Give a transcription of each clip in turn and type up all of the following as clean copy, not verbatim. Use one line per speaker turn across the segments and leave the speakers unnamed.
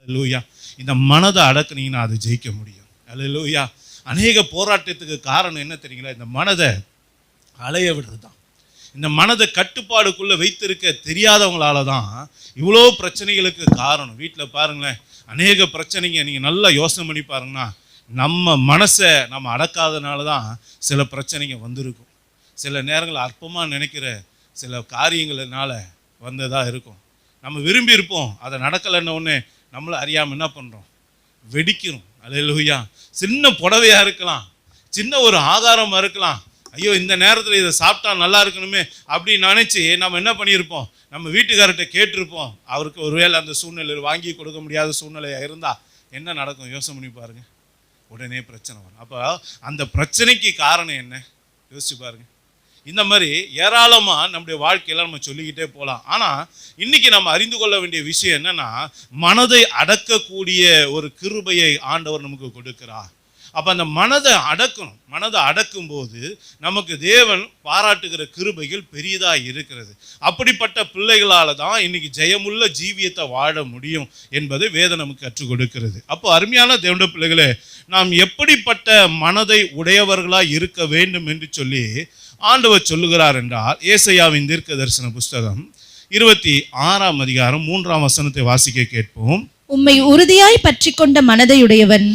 அல்லேலூயா. இந்த மனதை அடக்குனீங்கன்னா அது ஜெயிக்க முடியும். அல்லேலூயா. அநேக போராட்டத்துக்கு காரணம் என்ன தெரியுங்களா? இந்த மனதை அலைய விடுறது தான். இந்த மனதை கட்டுப்பாடுக்குள்ளே வைத்திருக்க தெரியாதவங்களால தான் இவ்வளோ பிரச்சனைகளுக்கு காரணம். வீட்டில் பாருங்களேன், அநேக பிரச்சனைங்க நீங்கள் நல்லா யோசனை பண்ணி பாருங்கன்னா, நம்ம மனசை நம்ம அடக்காதனால தான் சில பிரச்சனைங்க வந்திருக்கும். சில நேரங்கள் அற்பமாக நினைக்கிற சில காரியங்களினால வந்ததாக இருக்கும். நம்ம விரும்பி இருப்போம், அதை நடக்கலைன்ன ஒன்று நம்மளை அறியாமல் என்ன பண்ணுறோம், வெடிக்கிறோம். அல்லேலூயா. சின்ன புடவையாக இருக்கலாம், சின்ன ஒரு ஆகாரமாக இருக்கலாம். ஐயோ இந்த நேரத்தில் இதை சாப்பிட்டா நல்லா இருக்கணுமே அப்படின்னு நினச்சி நம்ம என்ன பண்ணியிருப்போம், நம்ம வீட்டுக்காரர்கிட்ட கேட்டிருப்போம். அவருக்கு ஒருவேளை அந்த சூழ்நிலையில் வாங்கி கொடுக்க முடியாத சூழ்நிலையாக இருந்தால் என்ன நடக்கும் யோசனை பண்ணி பாருங்க. உடனே பிரச்சனை வரும். அப்போ அந்த பிரச்சனைக்கு காரணம் என்ன யோசிச்சு பாருங்க. இந்த மாதிரி ஏராளமாக நம்முடைய வாழ்க்கையில நம்ம சொல்லிக்கிட்டே போகலாம். ஆனால் இன்னைக்கு நம்ம அறிந்து கொள்ள வேண்டிய விஷயம் என்னன்னா, மனதை அடக்கக்கூடிய ஒரு கிருபையை ஆண்டவர் நமக்கு கொடுக்கிறார். அப்போ அந்த மனதை அடக்கணும். மனதை அடக்கும் போது நமக்கு தேவன் பாராட்டுகிற கிருபைகள் பெரியதாக இருக்கிறது. அப்படிப்பட்ட பிள்ளைகளால் தான் இன்னைக்கு ஜெயமுள்ள ஜீவியத்தை வாழ முடியும் என்பதை வேதம் நமக்கு கற்றுக் கொடுக்கிறது. அப்போ அருமையான தேவனுடைய பிள்ளைகளே, நாம் எப்படிப்பட்ட மனதை உடையவர்களாக இருக்க வேண்டும் என்று சொல்லி ஆண்டவர் சொல்லுகிறார் என்றால், ஏசாயாவின் தீர்க்க தரிசன புஸ்தகம் 26ஆம் அதிகாரம் 3ஆம் வசனத்தை வாசிக்க கேட்போம்.
உம்மை உறுதியாய் பற்றி கொண்ட மனதையுடையவன்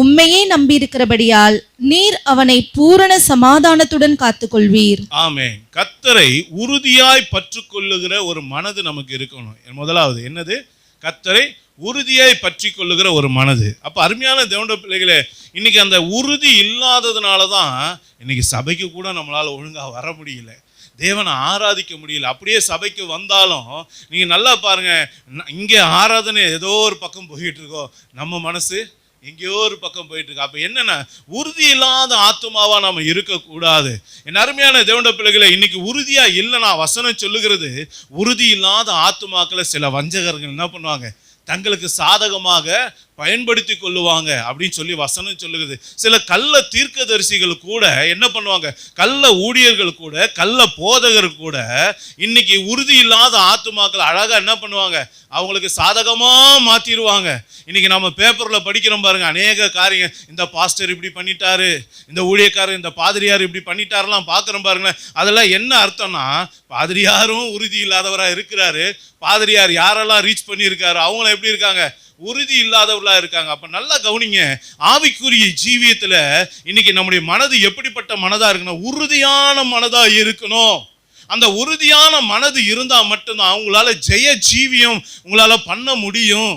உம்மையே நம்பியிருக்கிறபடியால் நீர் அவனை பூரண சமாதானத்துடன் காத்துக்கொள்வீர்.
ஆமென். கர்த்தரை உறுதியாய் பற்றி கொள்ளுகிற ஒரு மனது நமக்கு இருக்கணும். முதலாவது என்னது? கர்த்தரை உறுதியாய் பற்றி கொள்ளுகிற ஒரு மனது. அப்போ அருமையான தேவனுடைய பிள்ளைகளே, இன்னைக்கு அந்த உறுதி இல்லாததுனால தான் இன்னைக்கு சபைக்கு கூட நம்மளால் ஒழுங்காக வர முடியல, தேவனை ஆராதிக்க முடியல. அப்படியே சபைக்கு வந்தாலும் நீங்கள் நல்லா பாருங்க, இங்கே ஆராதனை ஏதோ ஒரு பக்கம் போயிட்டு இருக்கோம், நம்ம மனசு எங்கேயோ ஒரு பக்கம் போயிட்டு இருக்கு. அப்போ என்னன்னா, உறுதி இல்லாத ஆத்துமாவா நம்ம இருக்கக்கூடாது. என் அருமையான தேவனுடைய பிள்ளைகளை, இன்னைக்கு உறுதியா இல்லைனா வசனம் சொல்லுகிறது, உறுதி இல்லாத ஆத்துமாக்களை சில வஞ்சகர்கள் என்ன பண்ணுவாங்க, தங்களுக்கு சாதகமாக பயன்படுத்தி கொள்ளுவாங்க அப்படின்னு சொல்லி வசனம் சொல்லுகிறது. சில கள்ள தீர்க்கதரிசிகள் கூட என்ன பண்ணுவாங்க, கள்ள ஊழியர்கள் கூட, கள்ள போதகர் கூட இன்னைக்கு உறுதி இல்லாத ஆத்துமாக்கள் அழகா என்ன பண்ணுவாங்க, அவங்களுக்கு சாதகமா மாத்திடுவாங்க. இன்னைக்கு நம்ம பேப்பர்ல படிக்கிறோம் பாருங்க, அநேக காரியம், இந்த பாஸ்டர் இப்படி பண்ணிட்டாரு, இந்த ஊழியக்காரர் இந்த பாதிரியார் இப்படி பண்ணிட்டாருலாம் பார்க்குறோம் பாருங்களேன். அதெல்லாம் என்ன அர்த்தம்னா, பாதிரியாரும் உறுதி இல்லாதவராக இருக்கிறாரு, பாதிரியார் யாரெல்லாம் ரீச் பண்ணியிருக்காரு அவங்களும் எப்படி இருக்காங்க, உறுதி இல்லாதவர்களா இருக்காங்க. அப்ப நல்லா கவனிங்க, ஆவிக்குரிய ஜீவியத்துல இன்னைக்கு நம்முடைய மனது எப்படிப்பட்ட மனதா இருக்கணும், உறுதியான மனதா இருக்கணும். அந்த உறுதியான மனது இருந்தா மட்டும்தான் உங்களால ஜெய ஜீவியம் உங்களால பண்ண முடியும்.